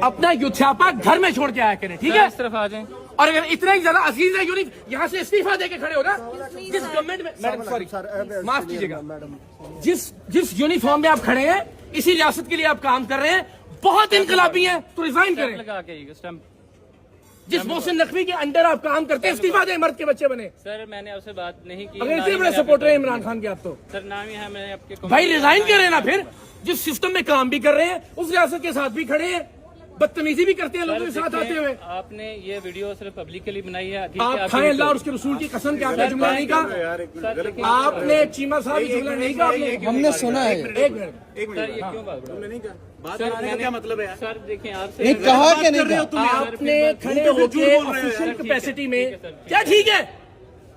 अपना युद्धापा घर में छोड़ के आया करें, ठीक है? इस तरफ आ जाएं। और अगर इतना ही ज्यादा अजीज है यूनिफॉर्म, यहाँ से इस्तीफा देके खड़े हो ना, जिस गवर्नमेंट में, मैडम सॉरी माफ कीजिएगा, जिस यूनिफॉर्म में आप खड़े हैं, इसी रियासत के लिए आप काम कर रहे हैं, बहुत इनकलाबी हैं, तो रिजाइन करें। लगा के स्टैम्प। जिस मोहसिन नकवी के अंडर आप काम करते हैं, इस्तीफा दें, मर्द के बच्चे बने। सर मैंने आपसे बात नहीं की। अगर इतने बड़े सपोर्टर हैं इमरान खान के आप तो सर नाम ही है, मैंने आपके भाई रिजाइन करें ना। फिर जिस सिस्टम में काम भी कर रहे हैं, उस रियासत के साथ भी खड़े हैं, बदतमीजी भी करते हैं लोगों के साथ आते हुए। आपने ये वीडियो सिर्फ पब्लिकली बनाई है, आप खाएं अल्लाह और उसके रसूल की कसम के आपने जुमला नहीं कहा, आपने चीमा साहब ये जुमला नहीं कहा, आपने हमने सुना है। एक मिनट सर ये क्यों बात नहीं कहा, बात करने का क्या मतलब है यार? सर देखिए आपसे नहीं कहा कि नहीं कहा? आपने खड़े होके ऑफिशियल कैपेसिटी में क्या ठीक है,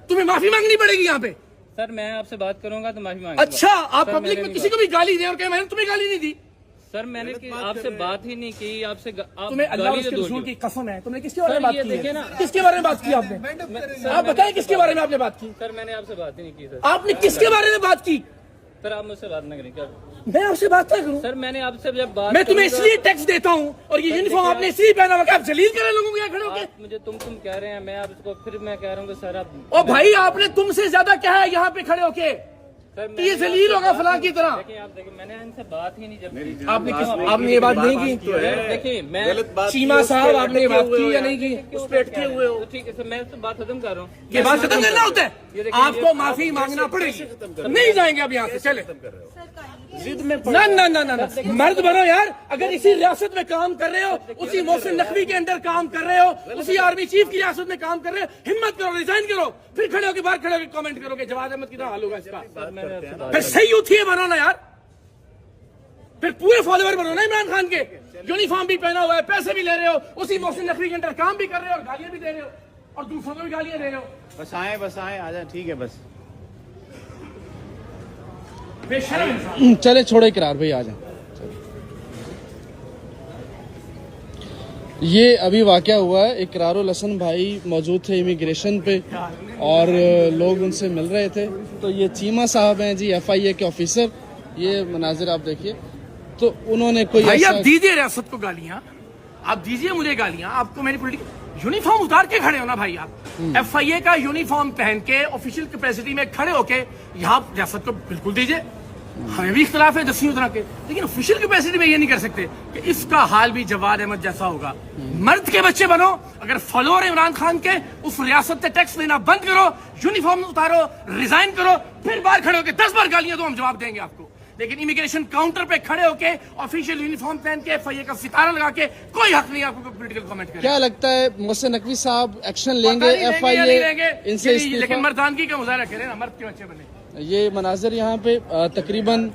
तुम्हें माफी मांगनी पड़ेगी यहाँ पे। सर मैं आपसे बात करूंगा तो माफी मांगूंगा। अच्छा, आप पब्लिक में किसी को भी गाली दें और कहें मैंने तुम्हें गाली नहीं दी। सर मैंने आपसे बात ही नहीं की, आपसे तुम्हें अल्लाह और उसके रसूल की कसम है, तुमने किसके बारे में सर, बात ये की देखिए है? ना। किसके बारे में बात की आपने? आप बताएं किसके बारे में आपने बात की? सर मैंने आपसे बात ही नहीं की। सर आपने किसके बारे में बात की? सर आप मुझसे बात ना करें क्या? मैं आपसे बात क्या करूं? सर मैंने आपसे जब बात मैं तुम्हें करूंगा- इसलिए टैक्स देता हूं और ये यूनिफॉर्म आपने इसलिए पहना हुआ कि आप जलील करें लोगों को यहाँ खड़े होके। आप मुझे तुम कह रहे हैं, मैं आपको फिर मैं कह रहा हूँ कि सर आप ओ भाई, आपने तुमसे ज्यादा क्या है यहाँ पे खड़े होके? सर ये जलील होगा फलां की तरह। देखिए आप देखिए मैंने इनसे बात ही नहीं जब आपने ये बात नहीं की? देखिए मैं चीमा साहब आपने ये बात की या नहीं की? उस पे अटके हुए हो। ठीक है सर, मैं तो बात खत्म कर रहा हूँ। ये बात खत्म करना होता है, आपको माफी मांगना पड़ेगी। नहीं जाएंगे अब यहाँ से, चले। ना ना ना ना ना, मर्द बनो यार। अगर इसी रियासत में काम कर रहे हो, उसी मोहसिन नकवी के अंदर काम कर रहे हो, उसी आर्मी चीफ की रियासत में काम कर रहे हो, हिम्मत करो, रिजाइन करो, फिर खड़े होकर बाहर खड़े होकर कमेंट करो कि जवाद अहमद कितना हाल होगा इसका। फिर सही उठिए, बनो ना यार, फिर पूरे फॉलोअर बनो ना इमरान खान के। यूनिफॉर्म भी पहना हुआ है, पैसे भी ले रहे हो, उसी मोहसिन नकवी के अंदर काम भी कर रहे हो और गालियां भी दे रहे हो और दूसरों को भी गालियां दे रहे हो। बस आए आ जाए, ठीक है बस। बेशर्म इंसान। चले छोड़ो इकरार भाई, आ जाए। ये अभी वाकया हुआ है, इकरारुल हसन भाई मौजूद थे इमिग्रेशन पे और लोग उनसे मिल रहे थे। तो ये चीमा साहब हैं जी, FIA के ऑफिसर। ये मनाजिर आप देखिए। तो उन्होंने कोई भाई ऐसा... आप दीजिए रियासत को गालियां, आप दीजिए मुझे गालियां। आपको मेरी पॉलिटिकल यूनिफॉर्म उतार के खड़े हो ना भाई, आप FIA का यूनिफॉर्म पहन के ऑफिशियल कैपेसिटी में खड़े होके यहाँ रियासत को बिल्कुल दीजिए। हमें भी इख्तिलाफ है 10वीं उतरा के, लेकिन ऑफिशियल कैपेसिटी में ये नहीं कर सकते कि इसका हाल भी जवाद अहमद जैसा होगा। मर्द के बच्चे बनो। अगर फॉलोअर इमरान खान के, उस रियासत से टैक्स लेना बंद करो, यूनिफॉर्म उतारो, रिजाइन करो, फिर बाहर खड़े होकर 10 बार गालियां दो, हम जवाब देंगे आपको। लेकिन इमिग्रेशन काउंटर पे खड़े होके ऑफिशियल यूनिफॉर्म पहन के FIA का सितारा लगा के कोई हक नहीं आपको पॉलिटिकल कमेंट करने। क्या लगता है मोहसिन नकवी साहब एक्शन लेंगे? FIA इनसे लेकिन मर्दानगी का मुजाहरा करें ना, मर्द के बच्चे बने। ये मनाजिर यहाँ पे तकरीबन